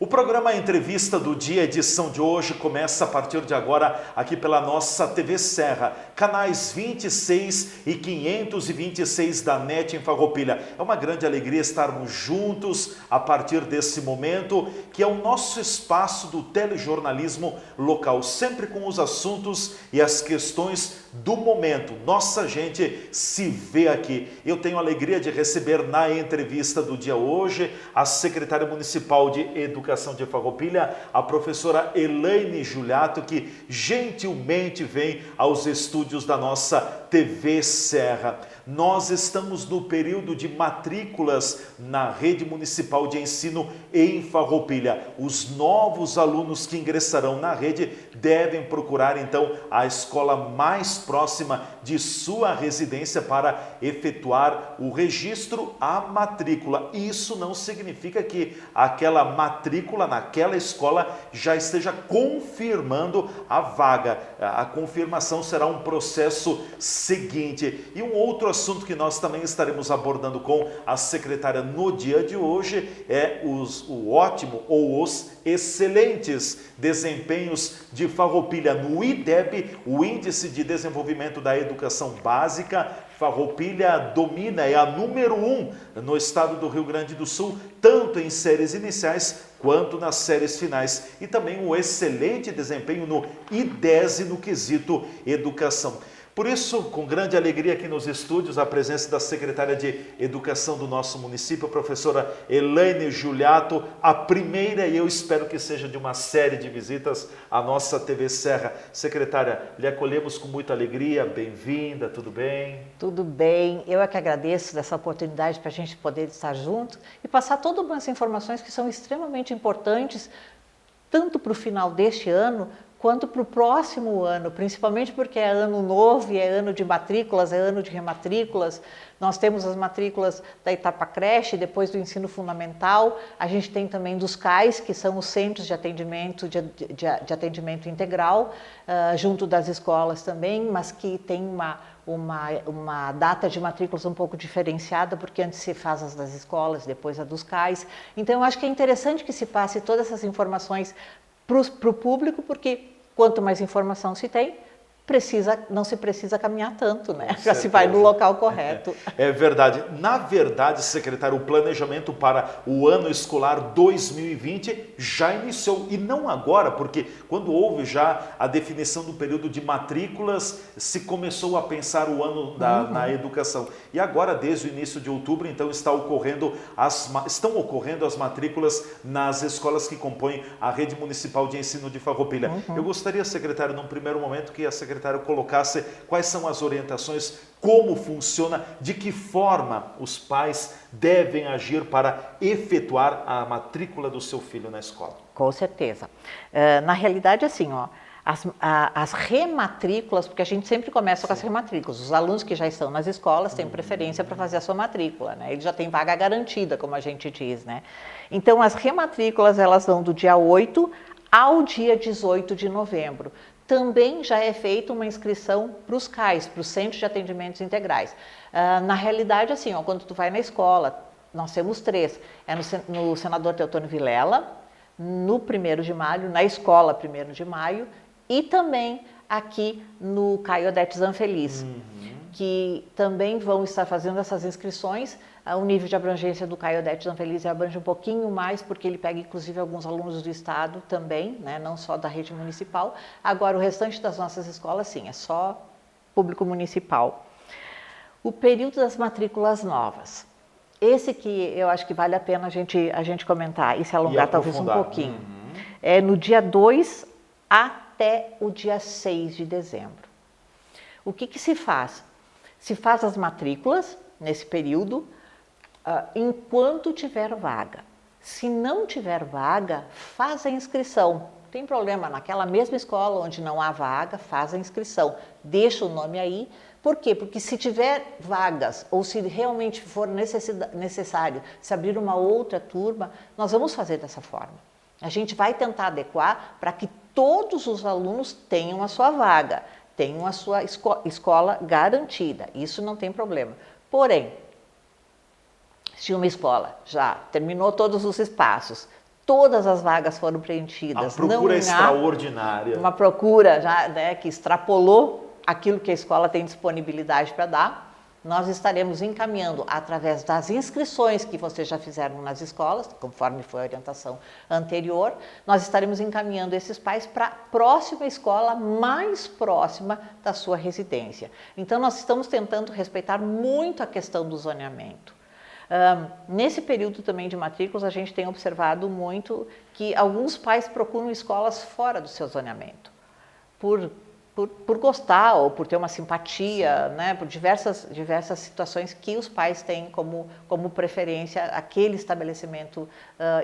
programa Entrevista do Dia, edição de hoje, começa a partir de agora aqui pela nossa TV Serra, canais 26 e 526 da NET em Farroupilha. É uma grande alegria estarmos juntos a partir desse momento, que é o nosso espaço do telejornalismo local, sempre com os assuntos e as questões do momento. Nossa gente se vê aqui. Eu tenho a alegria de receber na entrevista do dia hoje a secretária municipal de Educação de Farroupilha, a professora Elaine Juliato, que gentilmente vem aos estúdios da nossa TV Serra. Nós estamos no período de matrículas na rede municipal de ensino em Farroupilha. Os novos alunos que ingressarão na rede devem procurar então a escola mais próxima de sua residência para efetuar o registro à matrícula. Isso não significa que aquela matrícula naquela escola já esteja confirmando a vaga. A confirmação será um processo seguinte. E um outro assunto que nós também estaremos abordando com a secretária no dia de hoje é o ótimo ou os excelentes desempenhos de Farroupilha no IDEB, o Índice de Desenvolvimento da Educação Básica. Farroupilha domina, é a número 1 no estado do Rio Grande do Sul, tanto em séries iniciais quanto nas séries finais. E também um excelente desempenho no IDESE no quesito educação. Por isso, com grande alegria aqui nos estúdios, a presença da secretária de Educação do nosso município, a professora Elaine Juliato, a primeira, e eu espero que seja de uma série de visitas à nossa TV Serra. Secretária, lhe acolhemos com muita alegria, bem-vinda, tudo bem? Tudo bem, eu é que agradeço dessa oportunidade para a gente poder estar junto e passar todas umas informações que são extremamente importantes, tanto para o final deste ano, quanto para o próximo ano, principalmente porque é ano novo e é ano de matrículas, é ano de rematrículas. Nós temos as matrículas da etapa creche, depois do ensino fundamental. A gente tem também dos CAIs, que são os centros de atendimento, de atendimento integral, junto das escolas também, mas que tem uma data de matrículas um pouco diferenciada, porque antes se faz as das escolas, depois a dos CAIs. Então, eu acho que é interessante que se passe todas essas informações para o público, porque quanto mais informação se tem, não se precisa caminhar tanto, né? Já se vai no local correto. É verdade. Na verdade, secretário, o planejamento para o ano escolar 2020 já iniciou. E não agora, porque quando houve já a definição do período de matrículas, se começou a pensar o ano na educação. E agora, desde o início de outubro, então, estão ocorrendo as matrículas nas escolas que compõem a rede municipal de ensino de Farroupilha. Eu gostaria, secretário, num primeiro momento, que a secretária colocasse quais são as orientações, como funciona, de que forma os pais devem agir para efetuar a matrícula do seu filho na escola. Com certeza. Na realidade, assim, as rematrículas, porque a gente sempre começa com as rematrículas. Os alunos que já estão nas escolas têm preferência para fazer a sua matrícula, né? Eles já têm vaga garantida, como a gente diz, né? Então, as rematrículas, elas vão do dia 8 ao dia 18 de novembro. Também já é feita uma inscrição para os CAIs, para os Centros de Atendimentos Integrais. Na realidade, assim, quando tu vai na escola, nós temos 3. É no Senador Teotônio Vilela, no 1º de maio, na escola 1º de maio, e também aqui no Caio Odete Zanfeliz, que também vão estar fazendo essas inscrições. O nível de abrangência do Caio Odete Zanfeliz abrange um pouquinho mais, porque ele pega inclusive alguns alunos do estado também, né, não só da rede municipal. Agora, o restante das nossas escolas, sim, é só público municipal. O período das matrículas novas. Esse que eu acho que vale a pena a gente comentar e se alongar talvez um pouquinho. É no dia 2 até o dia 6 de dezembro. O que se faz? Se faz as matrículas nesse período, enquanto tiver vaga. Se não tiver vaga, faz a inscrição. Não tem problema, naquela mesma escola onde não há vaga, faz a inscrição. Deixa o nome aí. Por quê? Porque se tiver vagas ou se realmente for necessário se abrir uma outra turma, nós vamos fazer dessa forma. A gente vai tentar adequar para que todos os alunos tenham a sua vaga, tenham a sua escola garantida. Isso não tem problema. Porém, se uma escola já terminou todos os espaços, todas as vagas foram preenchidas. A procura é extraordinária. Uma procura já, né, que extrapolou aquilo que a escola tem disponibilidade para dar. Nós estaremos encaminhando, através das inscrições que vocês já fizeram nas escolas, conforme foi a orientação anterior, nós estaremos encaminhando esses pais para a próxima escola mais próxima da sua residência. Então, nós estamos tentando respeitar muito a questão do zoneamento. Nesse período também de matrículas, a gente tem observado muito que alguns pais procuram escolas fora do seu zoneamento, por gostar ou por ter uma simpatia, né, por diversas situações que os pais têm como preferência aquele estabelecimento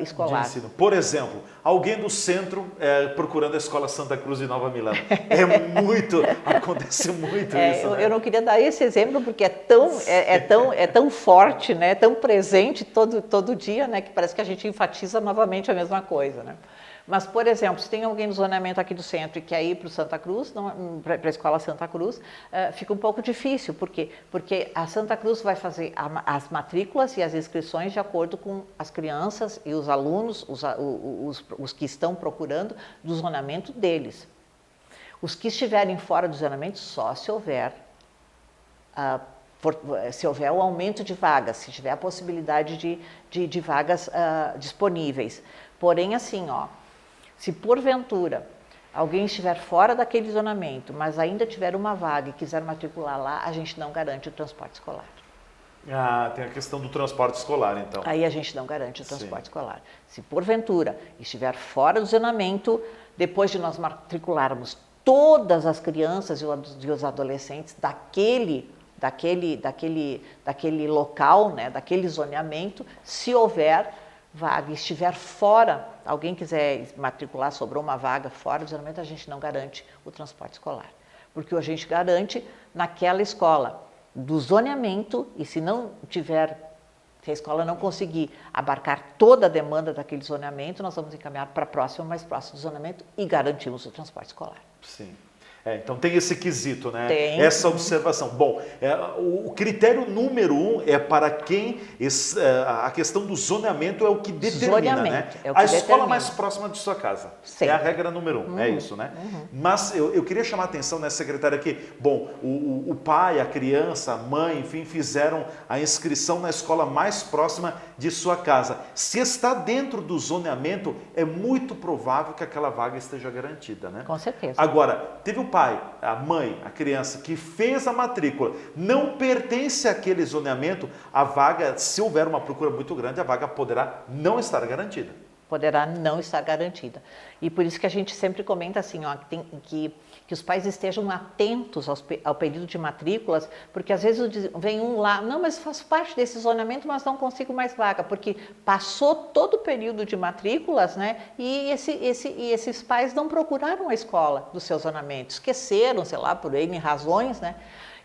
escolar. De ensino. Por exemplo, alguém do centro procurando a Escola Santa Cruz de Nova Milano. Acontece muito isso. Né? Eu não queria dar esse exemplo porque é tão forte, né, tão presente todo dia, né, que parece que a gente enfatiza novamente a mesma coisa, né? Mas, por exemplo, se tem alguém no zoneamento aqui do centro e quer ir para o Santa Cruz, para a Escola Santa Cruz, fica um pouco difícil. Por quê? Porque a Santa Cruz vai fazer as matrículas e as inscrições de acordo com as crianças e os alunos, os que estão procurando, do zoneamento deles. Os que estiverem fora do zoneamento, só se houver o aumento de vagas, se tiver a possibilidade de vagas disponíveis. Porém, assim, se porventura alguém estiver fora daquele zonamento, mas ainda tiver uma vaga e quiser matricular lá, a gente não garante o transporte escolar. Tem a questão do transporte escolar, então. Aí a gente não garante o transporte escolar. Se porventura estiver fora do zonamento, depois de nós matricularmos todas as crianças e os adolescentes daquele local, né, daquele zoneamento, se houver vaga e estiver fora, alguém quiser matricular, sobrou uma vaga fora do zoneamento, a gente não garante o transporte escolar. Porque a gente garante naquela escola do zoneamento, e se a escola não conseguir abarcar toda a demanda daquele zoneamento, nós vamos encaminhar para a próxima, mais próximo do zoneamento e garantimos o transporte escolar. Sim. Então tem esse quesito, né? Tem. Essa observação. Bom, o critério número 1 é para quem a questão do zoneamento é o que determina, né? A escola mais próxima de sua casa. Sim. É a regra número 1, é isso, né? Mas eu queria chamar a atenção, né, secretária, que, bom, o pai, a criança, a mãe, enfim, fizeram a inscrição na escola mais próxima de sua casa. Se está dentro do zoneamento, é muito provável que aquela vaga esteja garantida, né? Com certeza. Agora, teve o pai, a mãe, a criança que fez a matrícula, não pertence àquele zoneamento, a vaga, se houver uma procura muito grande, a vaga poderá não estar garantida. Poderá não estar garantida. E por isso que a gente sempre comenta assim, que os pais estejam atentos ao período de matrículas, porque às vezes vem um lá, não, mas faço parte desse zoneamento, mas não consigo mais vaga, porque passou todo o período de matrículas, né? E esses pais não procuraram a escola do seu zonamento, esqueceram, sei lá, por N razões, né?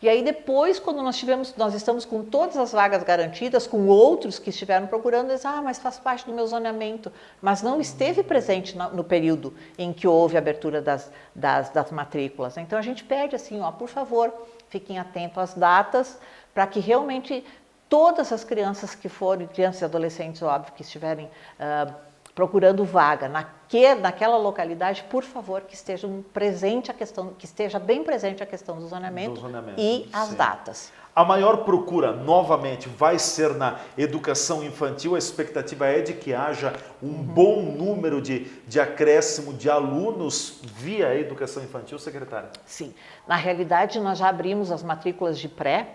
E aí depois, quando nós estamos com todas as vagas garantidas, com outros que estiveram procurando, eles mas faz parte do meu zoneamento, mas não esteve presente no período em que houve a abertura das matrículas. Então a gente pede assim, por favor, fiquem atentos às datas, para que realmente todas as crianças que forem, crianças e adolescentes, óbvio, que estiverem procurando vaga naquela localidade, por favor, que esteja bem presente a questão do zoneamento e as datas. A maior procura, novamente, vai ser na educação infantil. A expectativa é de que haja um bom número de acréscimo de alunos via educação infantil, secretária? Sim. Na realidade, nós já abrimos as matrículas de pré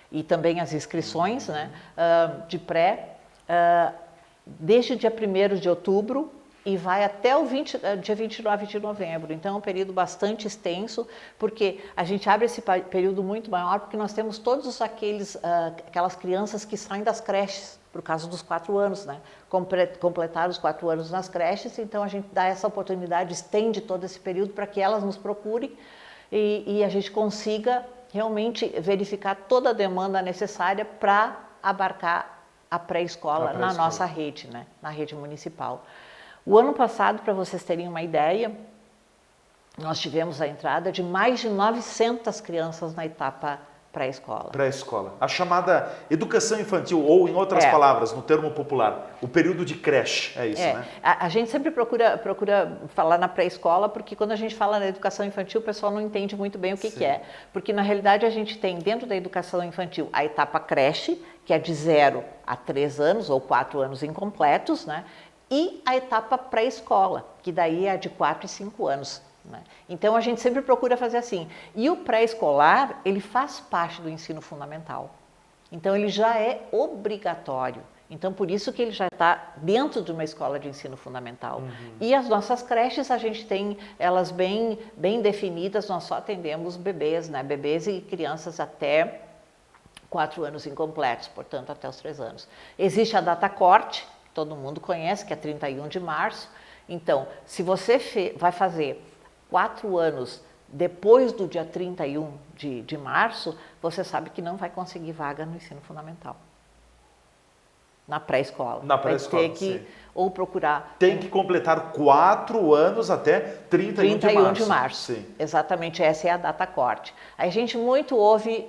e também as inscrições, né, de pré, desde o dia 1º de outubro e vai até o dia 29 de novembro. Então, é um período bastante extenso, porque a gente abre esse período muito maior, porque nós temos todos aquelas crianças que saem das creches, por causa dos 4 anos, né? Completaram os 4 anos nas creches, então a gente dá essa oportunidade, estende todo esse período para que elas nos procurem e a gente consiga realmente verificar toda a demanda necessária para abarcar a pré-escola na nossa rede, né? Na rede municipal. O ano passado, para vocês terem uma ideia, nós tivemos a entrada de mais de 900 crianças na etapa pré-escola. Pré-escola. A chamada educação infantil, ou em outras palavras, no termo popular, o período de creche, é isso, né? A gente sempre procura falar na pré-escola, porque quando a gente fala na educação infantil, o pessoal não entende muito bem o que é. Porque, na realidade, a gente tem dentro da educação infantil a etapa creche, que é de 0 a 3 anos, ou 4 anos incompletos, né? E a etapa pré-escola, que daí é de 4 e 5 anos. Né? Então, a gente sempre procura fazer assim. E o pré-escolar, ele faz parte do ensino fundamental. Então, ele já é obrigatório. Então, por isso que ele já está dentro de uma escola de ensino fundamental. E as nossas creches, a gente tem elas bem definidas, nós só atendemos bebês, né? Bebês e crianças até 4 anos incompletos, portanto, até os 3 anos. Existe a data corte, que todo mundo conhece, que é 31 de março. Então, se você vai fazer 4 anos depois do dia 31 de março, você sabe que não vai conseguir vaga no ensino fundamental. Na pré-escola. Na pré-escola, vai ter que ou procurar... Tem que completar 4 anos até 31 de março. Sim. Exatamente, essa é a data corte. Aí a gente muito ouve...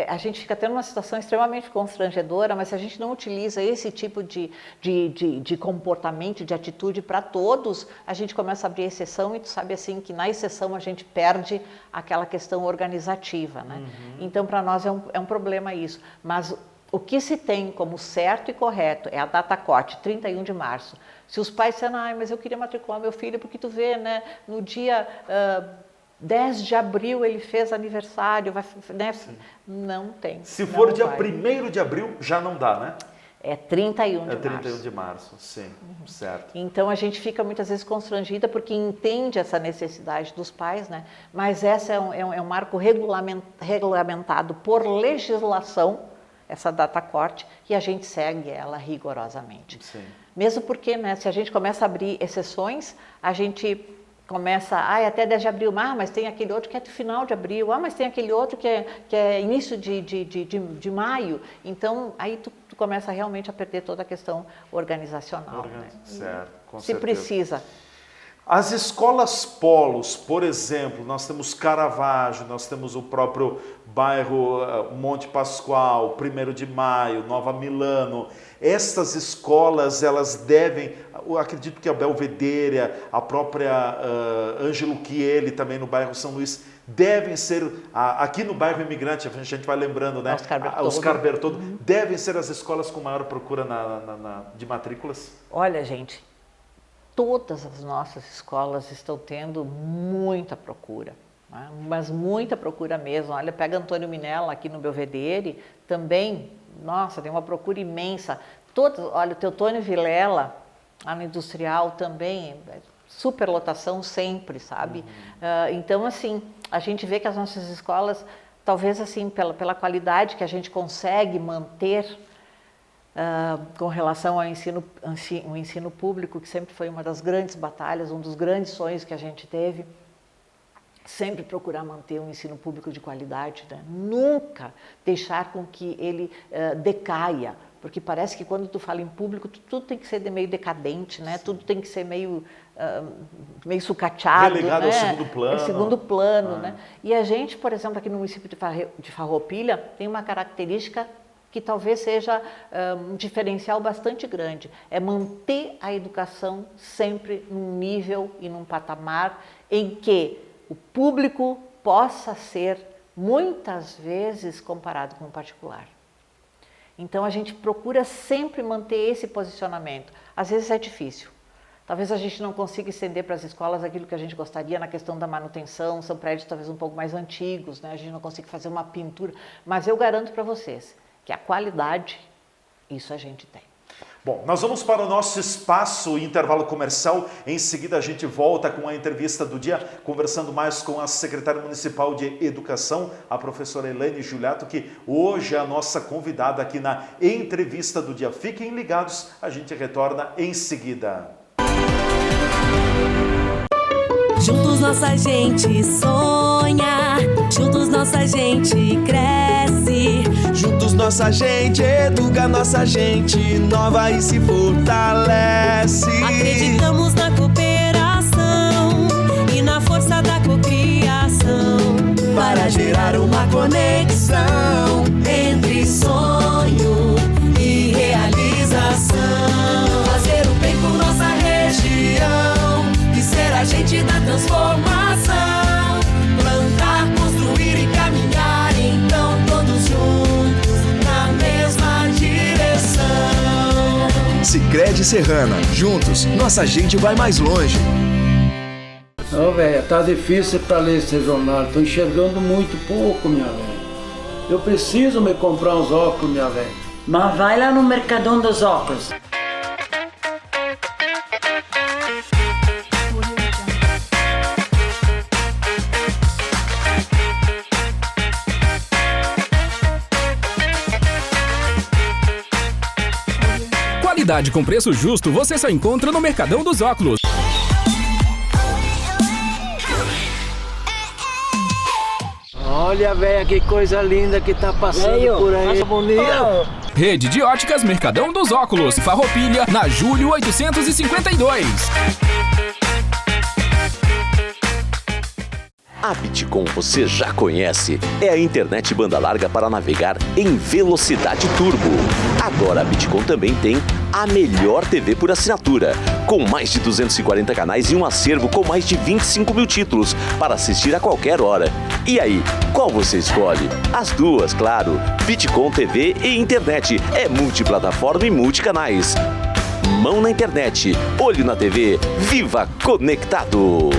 a gente fica tendo uma situação extremamente constrangedora, mas se a gente não utiliza esse tipo de comportamento, de atitude para todos, a gente começa a abrir exceção e tu sabe assim que na exceção a gente perde aquela questão organizativa, né? Então para nós é um problema isso, mas o que se tem como certo e correto é a data corte, 31 de março. Se os pais disserem, mas eu queria matricular meu filho, porque tu vê, né, no dia 10 de abril ele fez aniversário, né? Não tem. Se for dia 1º de abril, já não dá, né? É 31 de março. É 31 de março, sim, certo. Então, a gente fica muitas vezes constrangida porque entende essa necessidade dos pais, né? Mas essa é um marco regulamentado por legislação, essa data corte, e a gente segue ela rigorosamente. Sim. Mesmo porque, né, se a gente começa a abrir exceções, a gente começa, até 10 de abril, mas tem aquele outro que é do final de abril, mas tem aquele outro que é início de maio. Então, aí tu começa realmente a perder toda a questão organizacional. Né? Certo, com se certeza. precisa. As escolas polos, por exemplo, nós temos Caravaggio, nós temos o próprio bairro Monte Pascoal, 1º de Maio, Nova Milano. Estas escolas, elas devem, eu acredito que a Belvedere, a própria Ângelo Chieli, também no bairro São Luís, devem ser, aqui no bairro Imigrante, a gente vai lembrando, né? Oscar Bertoldo, devem ser as escolas com maior procura de matrículas? Olha, gente, todas as nossas escolas estão tendo muita procura, né? Mas muita procura mesmo. Olha, pega Antônio Minella aqui no Belvedere, também, nossa, tem uma procura imensa. Olha, o Teotônio Vilela, lá no Industrial também, superlotação sempre, sabe? Então, assim, a gente vê que as nossas escolas, talvez assim, pela qualidade que a gente consegue manter, com relação ao ensino público, que sempre foi uma das grandes batalhas, um dos grandes sonhos que a gente teve, sempre procurar manter um ensino público de qualidade, né? Nunca deixar com que ele decaia, porque parece que quando tu fala em público, tudo tem que ser meio decadente, né? Tudo tem que ser meio sucateado, relegado, né? ao segundo plano. Segundo plano, né? E a gente, por exemplo, aqui no município de Farroupilha, tem uma característica que talvez seja um diferencial bastante grande, é manter a educação sempre num nível e num patamar em que o público possa ser, muitas vezes, comparado com o particular. Então, a gente procura sempre manter esse posicionamento. Às vezes é difícil. Talvez a gente não consiga estender para as escolas aquilo que a gente gostaria na questão da manutenção, são prédios talvez um pouco mais antigos, né? A gente não consiga fazer uma pintura, mas eu garanto para vocês que a qualidade, isso a gente tem. Bom, nós vamos para o nosso espaço intervalo comercial. Em seguida a gente volta com a entrevista do dia, conversando mais com a secretária municipal de Educação, a professora Elaine Giuliato, que hoje é a nossa convidada aqui na entrevista do dia. Fiquem ligados, a gente retorna em seguida. Juntos nossa gente sonha, juntos nossa gente cresce. Juntos nossa gente educa, nossa gente inova e se fortalece. Acreditamos na cooperação e na força da cocriação. para gerar uma conexão entre sonho e realização. Fazer o bem por nossa região e ser agente da transformação. Plantar, construir e caminhar, então todos juntos na mesma direção. Sicredi Serrana, juntos, nossa gente vai mais longe. Ô, velho, tá difícil pra ler esse jornal, tô enxergando muito pouco, minha velha. Eu preciso me comprar uns óculos, minha velha. Mas vai lá no Mercadão dos Óculos. Qualidade com preço justo você só encontra no Mercadão dos Óculos. Olha, velho, que coisa linda que tá passando por aí. Bonita. Rede de Óticas Mercadão dos Óculos, Farroupilha, na Júlio 852. A Bitcom você já conhece, é a internet banda larga para navegar em velocidade turbo. Agora a Bitcom também tem a melhor TV por assinatura, com mais de 240 canais e um acervo com mais de 25 mil títulos para assistir a qualquer hora. E aí, qual você escolhe? As duas, claro. Bitcom TV e internet, é multiplataforma e multicanais. Mão na internet, olho na TV, viva conectado!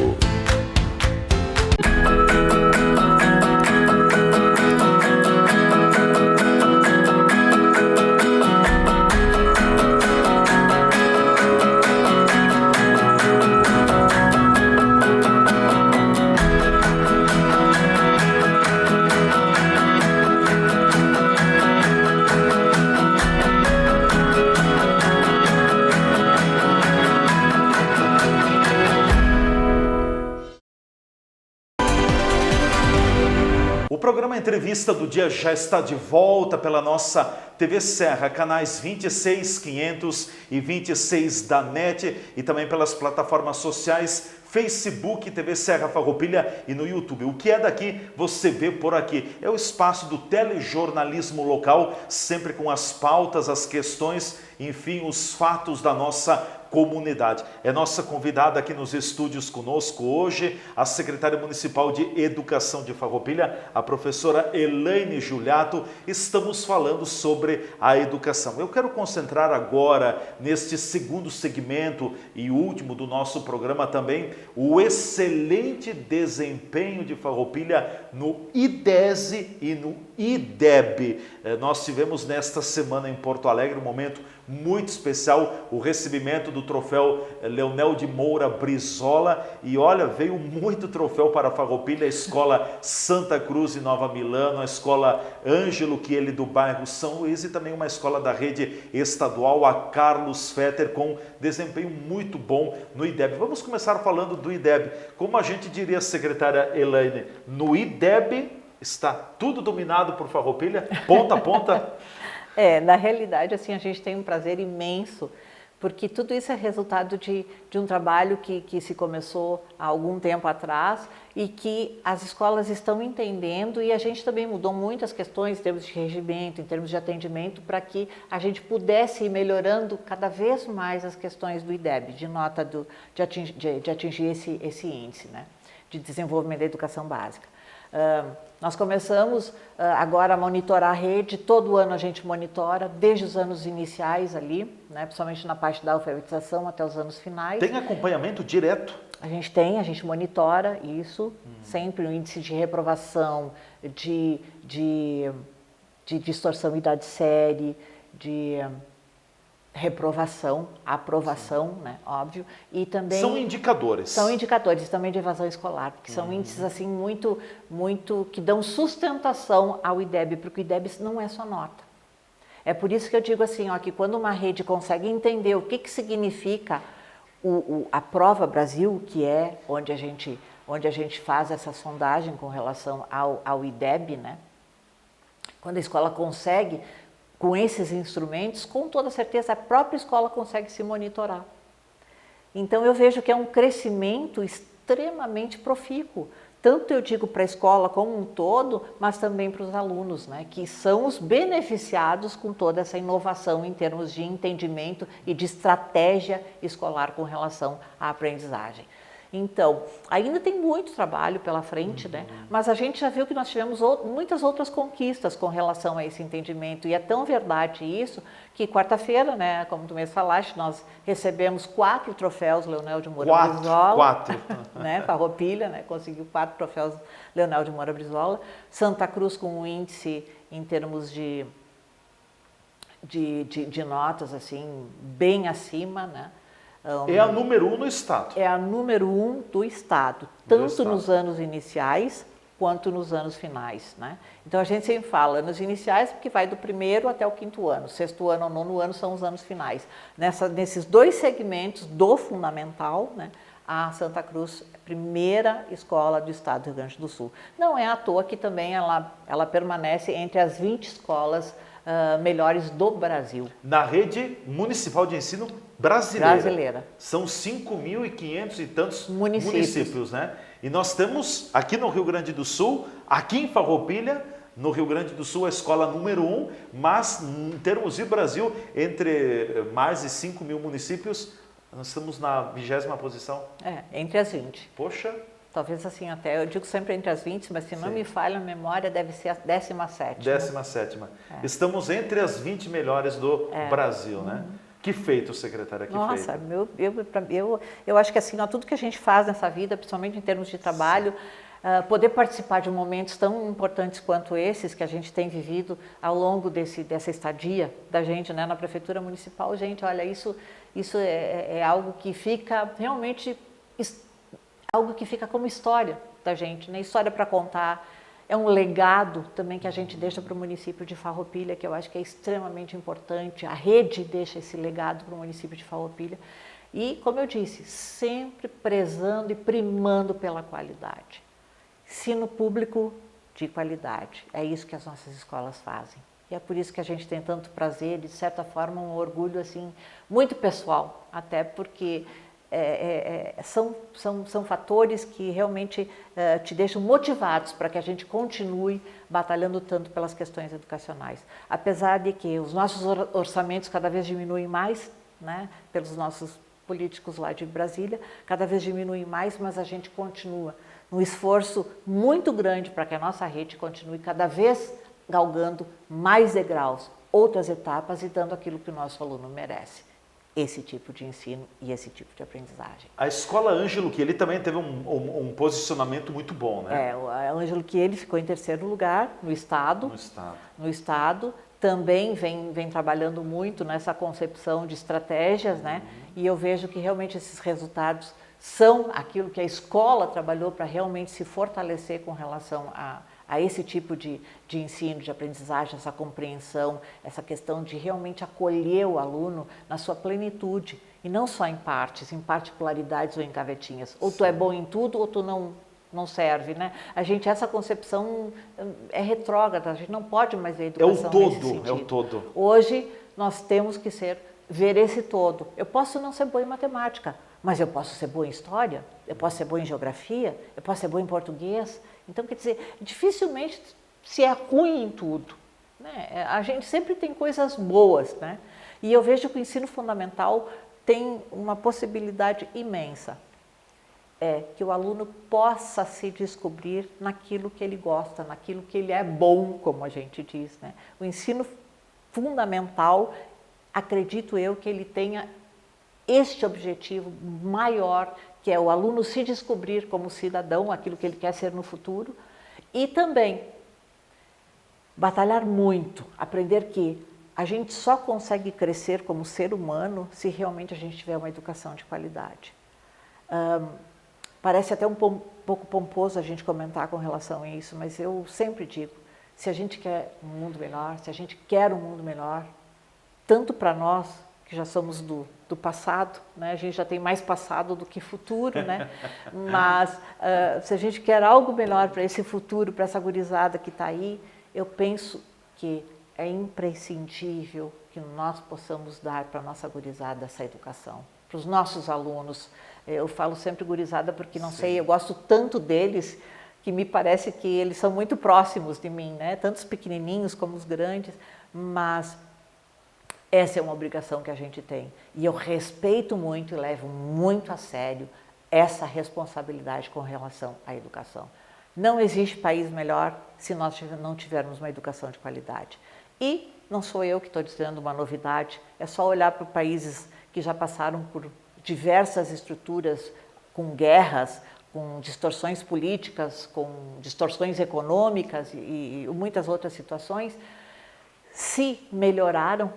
O programa Entrevista do Dia já está de volta pela nossa TV Serra, canais 26, 500 e 26 da NET e também pelas plataformas sociais Facebook, TV Serra Farroupilha e no YouTube. O que é daqui, você vê por aqui. É o espaço do telejornalismo local, sempre com as pautas, as questões, enfim, os fatos da nossa comunidade. É nossa convidada aqui nos estúdios conosco hoje, a secretária municipal de Educação de Farroupilha, a professora Elaine Juliato. Estamos falando sobre a educação. Eu quero concentrar agora, neste segundo segmento e último do nosso programa também, o excelente desempenho de Farroupilha no IDESE e no IDEB. Nós tivemos nesta semana em Porto Alegre um momento muito especial, o recebimento do troféu Leonel de Moura Brizola, e olha, veio muito troféu para Farroupilha, a Escola Santa Cruz em Nova Milano, a Escola Ângelo Chieli do bairro São Luís e também uma escola da rede estadual, a Carlos Fetter, com desempenho muito bom no IDEB. Vamos começar falando do IDEB. Como a gente diria, secretária Elaine, no IDEB está tudo dominado por Farroupilha, ponta a ponta? Na realidade, assim, a gente tem um prazer imenso, porque tudo isso é resultado de um trabalho que se começou há algum tempo atrás e que as escolas estão entendendo, e a gente também mudou muitas questões em termos de regimento, em termos de atendimento, para que a gente pudesse ir melhorando cada vez mais as questões do IDEB, de nota de atingir esse índice, né, de desenvolvimento da educação básica. Nós começamos agora a monitorar a rede, todo ano a gente monitora, desde os anos iniciais ali, né, principalmente na parte da alfabetização até os anos finais. Tem acompanhamento direto? A gente monitora isso, sempre o índice de reprovação, de distorção em idade série, de reprovação, aprovação, né, óbvio, e também... São indicadores. São indicadores também de evasão escolar, porque são índices assim muito, que dão sustentação ao IDEB, porque o IDEB não é só nota. É por isso que eu digo assim, ó, que quando uma rede consegue entender o que significa a Prova Brasil, que é onde a gente faz essa sondagem com relação ao IDEB, né, quando a escola consegue, com esses instrumentos, com toda certeza a própria escola consegue se monitorar. Então eu vejo que é um crescimento extremamente profícuo, tanto eu digo para a escola como um todo, mas também para os alunos, né, que são os beneficiados com toda essa inovação em termos de entendimento e de estratégia escolar com relação à aprendizagem. Então, ainda tem muito trabalho pela frente, né? Mas a gente já viu que nós tivemos muitas outras conquistas com relação a esse entendimento. E é tão verdade isso que quarta-feira, né, como tu mesmo falaste, nós recebemos 4 troféus Leonel de Moura Brizola. 4. Né, Farroupilha, né, conseguiu 4 troféus Leonel de Moura Brizola. Santa Cruz com um índice em termos de notas assim, bem acima, né? É a número 1 no estado. É a número 1 do estado, tanto nos anos iniciais quanto nos anos finais, né? Então a gente sempre fala anos iniciais porque vai do 1º até o 5º ano, 6º ano ou 9º ano são os anos finais. Nesses 2 segmentos do fundamental, né, a Santa Cruz é a primeira escola do estado do Rio Grande do Sul. Não é à toa que também ela permanece entre as 20 escolas melhores do Brasil. Na rede municipal de ensino brasileira. São 5.500 e tantos municípios, né? E nós temos aqui no Rio Grande do Sul, aqui em Farroupilha, no Rio Grande do Sul, a escola número 1, mas em termos de Brasil, entre mais de 5.000 municípios, nós estamos na 20ª posição. Entre as 20. Poxa! Talvez assim até, eu digo sempre entre as 20, mas se não me falha a memória, deve ser a 17ª. 17ª. Estamos entre as 20 melhores do Brasil, né? Que feito, secretária, que Nossa, feito. eu acho que assim, tudo que a gente faz nessa vida, principalmente em termos de trabalho, poder participar de momentos tão importantes quanto esses que a gente tem vivido ao longo dessa estadia da gente, né, na Prefeitura Municipal, gente, olha, isso é algo que fica realmente... algo que fica como história da gente, né? História para contar, é um legado também que a gente deixa para o município de Farroupilha, que eu acho que é extremamente importante, a rede deixa esse legado para o município de Farroupilha e, como eu disse, sempre prezando e primando pela qualidade. Ensino público de qualidade, é isso que as nossas escolas fazem. E é por isso que a gente tem tanto prazer e, de certa forma, um orgulho assim, muito pessoal, até porque... são fatores que realmente te deixam motivados para que a gente continue batalhando tanto pelas questões educacionais. Apesar de que os nossos orçamentos cada vez diminuem mais, né, pelos nossos políticos lá de Brasília, cada vez diminuem mais, mas a gente continua num esforço muito grande para que a nossa rede continue cada vez galgando mais degraus, outras etapas e dando aquilo que o nosso aluno merece. Esse tipo de ensino e esse tipo de aprendizagem. A escola Ângelo Chieli também teve um posicionamento muito bom, né? A Ângelo Chieli ficou em 3º lugar no estado. No estado. Também vem trabalhando muito nessa concepção de estratégias, né? E eu vejo que realmente esses resultados são aquilo que a escola trabalhou para realmente se fortalecer com relação a esse tipo de ensino, de aprendizagem, essa compreensão, essa questão de realmente acolher o aluno na sua plenitude, e não só em partes, em particularidades ou em gavetinhas. Ou tu é bom em tudo ou tu não serve, né? Essa concepção é retrógrada, a gente não pode mais ver a educação nesse sentido. É o todo. Hoje nós temos que ver esse todo. Eu posso não ser boa em matemática, mas eu posso ser boa em história, eu posso ser boa em geografia, eu posso ser boa em português. Então, quer dizer, dificilmente se é ruim em tudo, né? A gente sempre tem coisas boas, né? E eu vejo que o ensino fundamental tem uma possibilidade imensa, que o aluno possa se descobrir naquilo que ele gosta, naquilo que ele é bom, como a gente diz, né? O ensino fundamental, acredito eu que ele tenha este objetivo maior, que é o aluno se descobrir como cidadão, aquilo que ele quer ser no futuro, e também batalhar muito, aprender que a gente só consegue crescer como ser humano se realmente a gente tiver uma educação de qualidade. Parece até um pouco pomposo a gente comentar com relação a isso, mas eu sempre digo, se a gente quer um mundo melhor, se a gente quer um mundo melhor, tanto para nós, que já somos do passado, né? A gente já tem mais passado do que futuro, né? Mas se a gente quer algo melhor para esse futuro, para essa gurizada que está aí, eu penso que é imprescindível que nós possamos dar para a nossa gurizada essa educação, para os nossos alunos. Eu falo sempre gurizada porque, não sei, eu gosto tanto deles que me parece que eles são muito próximos de mim, né? Tanto os pequenininhos como os grandes, mas essa é uma obrigação que a gente tem. E eu respeito muito e levo muito a sério essa responsabilidade com relação à educação. Não existe país melhor se nós não tivermos uma educação de qualidade. E não sou eu que estou dizendo uma novidade, é só olhar para países que já passaram por diversas estruturas com guerras, com distorções políticas, com distorções econômicas e muitas outras situações, se melhoraram,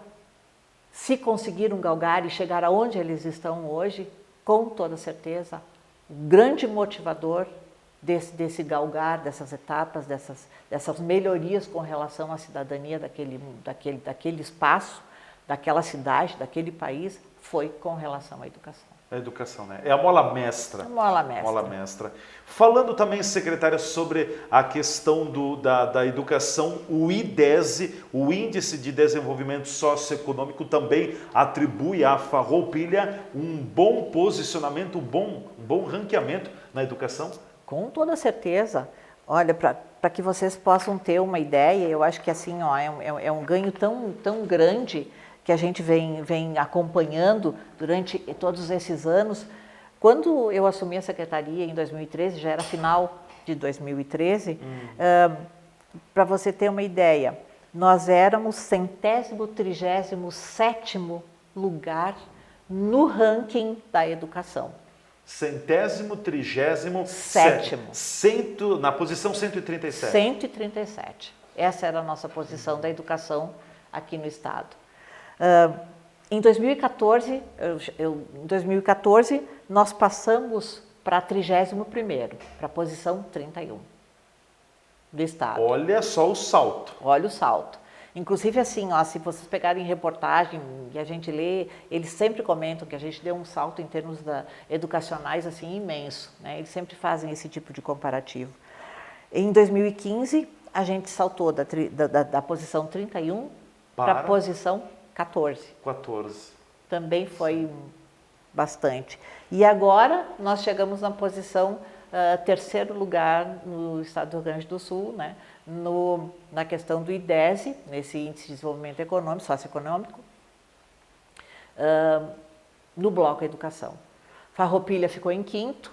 se conseguiram galgar e chegar aonde eles estão hoje, com toda certeza, o grande motivador desse galgar, dessas etapas, dessas melhorias com relação à cidadania daquele espaço, daquela cidade, daquele país, foi com relação à educação. A educação, né? É a mola mestra. A mola mestra. Mola mestra. Falando também, secretária, sobre a questão da educação, o IDESE, o Índice de Desenvolvimento Socioeconômico, também atribui à Farroupilha um bom posicionamento, um bom ranqueamento na educação? Com toda certeza. Olha, para que vocês possam ter uma ideia, eu acho que assim, ó, é um ganho tão grande que a gente vem acompanhando durante todos esses anos. Quando eu assumi a secretaria em 2013, já era final de 2013, para você ter uma ideia, nós éramos 137º lugar no ranking da educação. 137º, na posição 137. 137. Essa era a nossa posição da educação aqui no estado. Em 2014, nós passamos para 31º, para a posição 31 do estado. Olha só o salto. Olha o salto. Inclusive, assim, ó, se vocês pegarem reportagem e a gente lê, eles sempre comentam que a gente deu um salto em termos educacionais assim, imenso, né? Eles sempre fazem esse tipo de comparativo. Em 2015, a gente saltou da posição 31 para a posição 14. Também foi bastante. E agora nós chegamos na posição 3º lugar no estado do Rio Grande do Sul, né? Na questão do IDESE, nesse Índice de Desenvolvimento Econômico, Socioeconômico, no bloco Educação. Farroupilha ficou em 5º,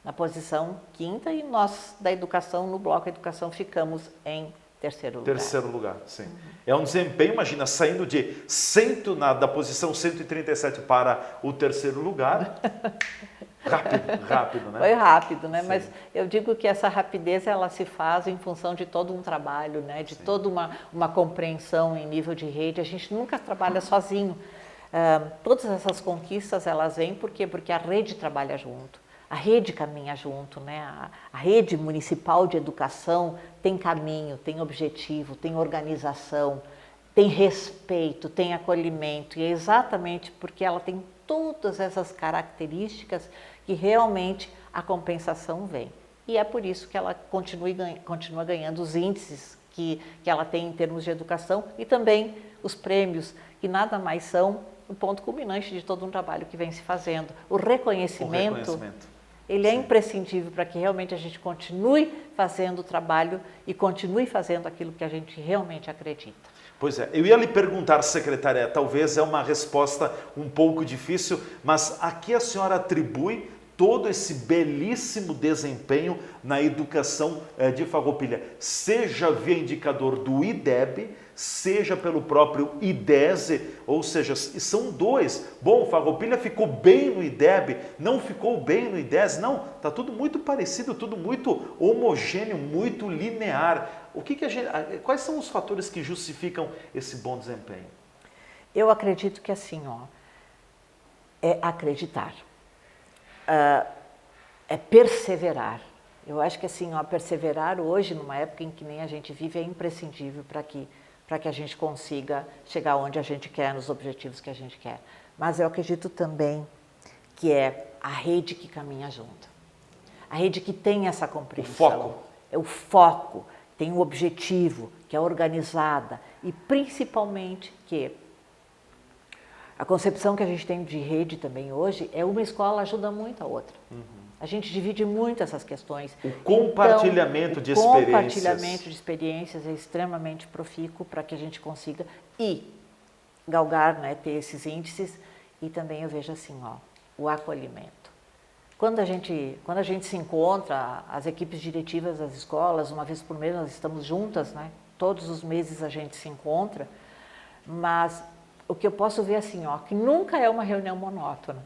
na posição 5ª, e nós da Educação, no bloco Educação, ficamos em 3º lugar. 3º lugar, sim. É um desempenho, imagina, saindo da posição 137 para o 3º lugar. Rápido, né? Foi rápido, né? Sim. Mas eu digo que essa rapidez ela se faz em função de todo um trabalho, né? De toda uma compreensão em nível de rede. A gente nunca trabalha sozinho. Todas essas conquistas elas vêm porque a rede trabalha junto. A rede caminha junto, né? A rede municipal de educação tem caminho, tem objetivo, tem organização, tem respeito, tem acolhimento. E é exatamente porque ela tem todas essas características que realmente a compensação vem. E é por isso que ela continua ganhando os índices que ela tem em termos de educação e também os prêmios, que nada mais são o ponto culminante de todo um trabalho que vem se fazendo. O reconhecimento. Ele é imprescindível para que realmente a gente continue fazendo o trabalho e continue fazendo aquilo que a gente realmente acredita. Pois é, eu ia lhe perguntar, secretária, talvez é uma resposta um pouco difícil, mas a que a senhora atribui todo esse belíssimo desempenho na educação de Farroupilha, seja via indicador do IDEB, seja pelo próprio IDESE, ou seja, são dois. Bom, Farroupilha ficou bem no IDEB, não ficou bem no IDESE, não, está tudo muito parecido, tudo muito homogêneo, muito linear. Quais são os fatores que justificam esse bom desempenho? Eu acredito que assim, ó, é acreditar, é perseverar. Eu acho que assim, ó, perseverar hoje, numa época em que nem a gente vive, é imprescindível para que a gente consiga chegar onde a gente quer, nos objetivos que a gente quer. Mas eu acredito também que é a rede que caminha junto. A rede que tem essa compreensão. O foco. É o foco, tem um objetivo, que é organizada. E principalmente que a concepção que a gente tem de rede também hoje é uma escola ajuda muito a outra. A gente divide muito essas questões. O compartilhamento de experiências. O compartilhamento de experiências é extremamente profícuo para que a gente consiga galgar, né, ter esses índices. E também eu vejo assim, ó, o acolhimento. Quando a gente se encontra, as equipes diretivas das escolas, uma vez por mês nós estamos juntas, né? Todos os meses a gente se encontra, mas o que eu posso ver assim, ó, que nunca é uma reunião monótona.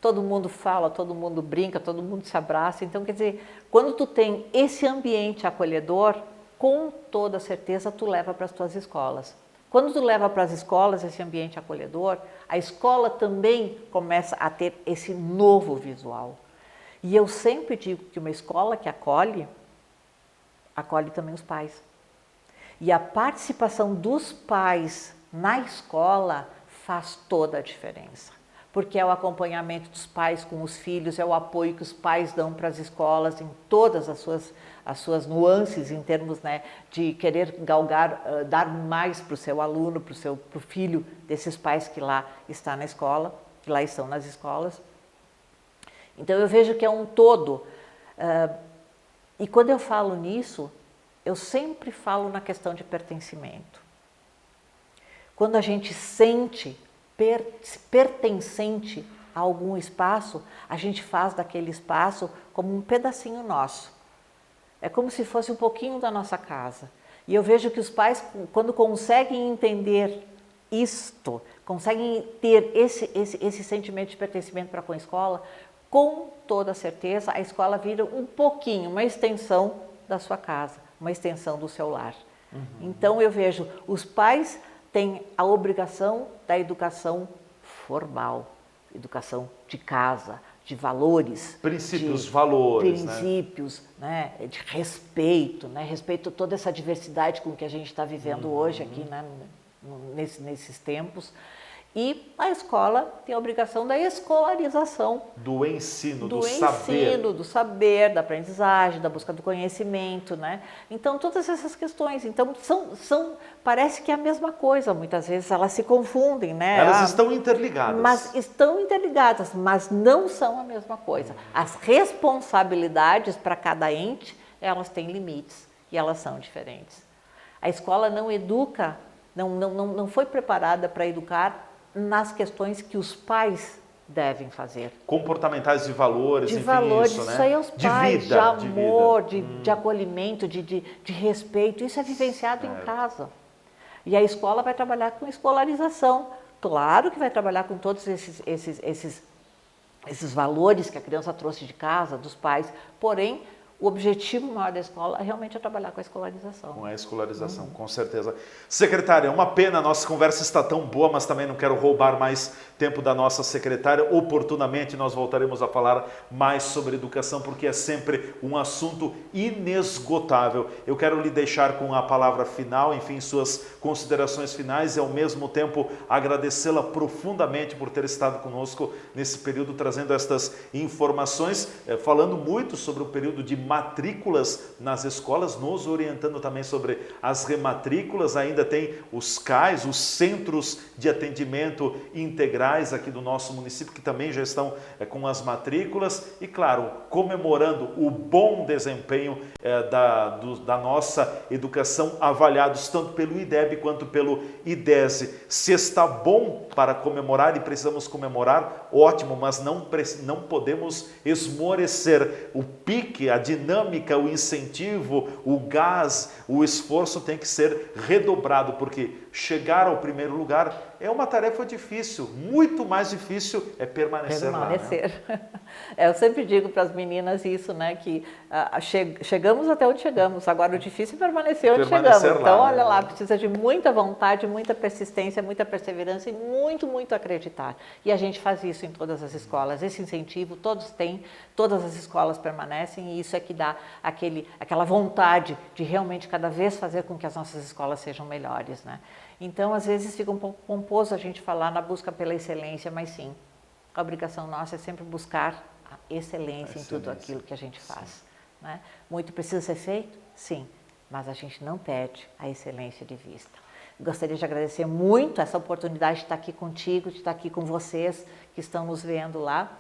Todo mundo fala, todo mundo brinca, todo mundo se abraça. Então, quer dizer, quando tu tem esse ambiente acolhedor, com toda certeza tu leva para as tuas escolas. Quando tu leva para as escolas esse ambiente acolhedor, a escola também começa a ter esse novo visual. E eu sempre digo que uma escola que acolhe também os pais. E a participação dos pais na escola faz toda a diferença. Porque é o acompanhamento dos pais com os filhos, é o apoio que os pais dão para as escolas em todas as suas nuances em termos, né, de querer galgar, dar mais para o seu aluno, para o filho desses pais que lá está na escola, que lá estão nas escolas. Então eu vejo que é um todo. E quando eu falo nisso, eu sempre falo na questão de pertencimento. Quando a gente sente pertencente a algum espaço, a gente faz daquele espaço como um pedacinho nosso. É como se fosse um pouquinho da nossa casa. E eu vejo que os pais, quando conseguem entender isto, conseguem ter esse sentimento de pertencimento para com a escola, com toda certeza a escola vira um pouquinho, uma extensão da sua casa, uma extensão do seu lar. Então eu vejo, os pais têm a obrigação da educação formal, educação de casa, de valores. Princípios, valores. Princípios, né, de respeito, né, respeito a toda essa diversidade com que a gente está vivendo hoje aqui, né, nesses tempos. E a escola tem a obrigação da escolarização. Do ensino, do saber, da aprendizagem, da busca do conhecimento, né? Então, todas essas questões, então, parece que é a mesma coisa, muitas vezes elas se confundem, né? Elas estão interligadas. Mas estão interligadas, mas não são a mesma coisa. As responsabilidades para cada ente, elas têm limites e elas são diferentes. A escola não educa, não foi preparada para educar nas questões que os pais devem fazer. Comportamentais de valores, de enfim, valores, isso, né? Isso aí é os pais, vida, de amor, de acolhimento, de respeito, isso é vivenciado em casa. E a escola vai trabalhar com escolarização. Claro que vai trabalhar com todos esses valores que a criança trouxe de casa, dos pais, porém, o objetivo maior da escola realmente é trabalhar com a escolarização. Com a escolarização, com certeza. Secretária, é uma pena, a nossa conversa está tão boa, mas também não quero roubar mais tempo da nossa secretária. Oportunamente nós voltaremos a falar mais sobre educação, porque é sempre um assunto inesgotável. Eu quero lhe deixar com a palavra final, enfim, suas considerações finais e ao mesmo tempo agradecê-la profundamente por ter estado conosco nesse período, trazendo estas informações, falando muito sobre o período de matrículas nas escolas, nos orientando também sobre as rematrículas. Ainda tem os CAIs, os Centros de Atendimento Integrais aqui do nosso município, que também já estão com as matrículas e, claro, comemorando o bom desempenho da nossa educação, avaliados tanto pelo IDEB quanto pelo IDESE. Se está bom para comemorar e precisamos comemorar, ótimo, mas não podemos esmorecer. O pique, a dinâmica, o incentivo, o gás, o esforço tem que ser redobrado, porque chegar ao primeiro lugar é uma tarefa difícil, muito mais difícil é permanecer lá. Né? Eu sempre digo para as meninas isso, né, que chegamos até onde chegamos, agora o difícil é permanecer onde chegamos. Então, olha lá, precisa de muita vontade, muita persistência, muita perseverança e muito, muito acreditar. E a gente faz isso em todas as escolas, esse incentivo todos têm, todas as escolas permanecem, e isso é que dá aquela vontade de realmente cada vez fazer com que as nossas escolas sejam melhores, né? Então, às vezes fica um pouco pomposo a gente falar na busca pela excelência, mas sim, a obrigação nossa é sempre buscar a excelência em tudo aquilo que a gente faz. Né? Muito precisa ser feito? Sim, mas a gente não perde a excelência de vista. Gostaria de agradecer muito essa oportunidade de estar aqui contigo, de estar aqui com vocês que estão nos vendo lá,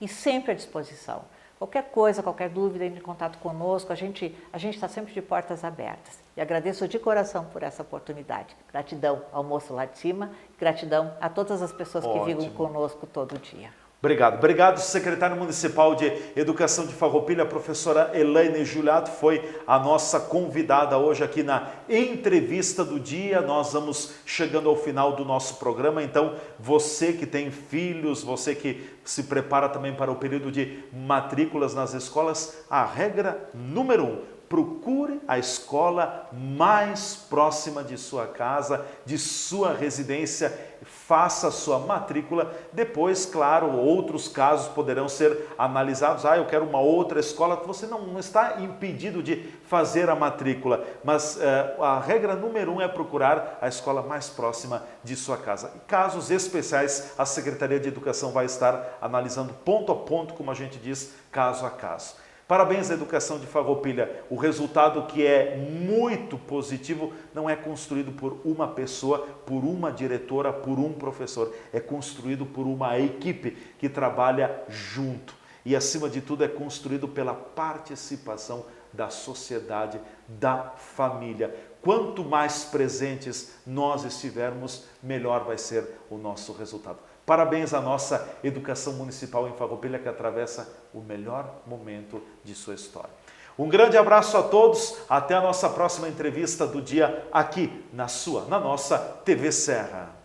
e sempre à disposição. Qualquer coisa, qualquer dúvida, entre em contato conosco, a gente está sempre de portas abertas. E agradeço de coração por essa oportunidade. Gratidão ao moço lá de cima, gratidão a todas as pessoas que vivem conosco todo dia. Obrigado. Obrigado, secretário municipal de Educação de Farroupilha, a professora Elaine Giuliato, foi a nossa convidada hoje aqui na entrevista do dia. Nós vamos chegando ao final do nosso programa, então você que tem filhos, você que se prepara também para o período de matrículas nas escolas, a regra número 1, procure a escola mais próxima de sua casa, de sua residência, faça a sua matrícula. Depois, claro, outros casos poderão ser analisados. Eu quero uma outra escola. Você não está impedido de fazer a matrícula, mas a regra número 1 é procurar a escola mais próxima de sua casa. Em casos especiais, a Secretaria de Educação vai estar analisando ponto a ponto, como a gente diz, caso a caso. Parabéns à Educação de Farroupilha. O resultado, que é muito positivo, não é construído por uma pessoa, por uma diretora, por um professor. É construído por uma equipe que trabalha junto. E, acima de tudo, é construído pela participação da sociedade, da família. Quanto mais presentes nós estivermos, melhor vai ser o nosso resultado. Parabéns à nossa educação municipal em Farroupilha, que atravessa o melhor momento de sua história. Um grande abraço a todos, até a nossa próxima entrevista do dia aqui na nossa TV Serra.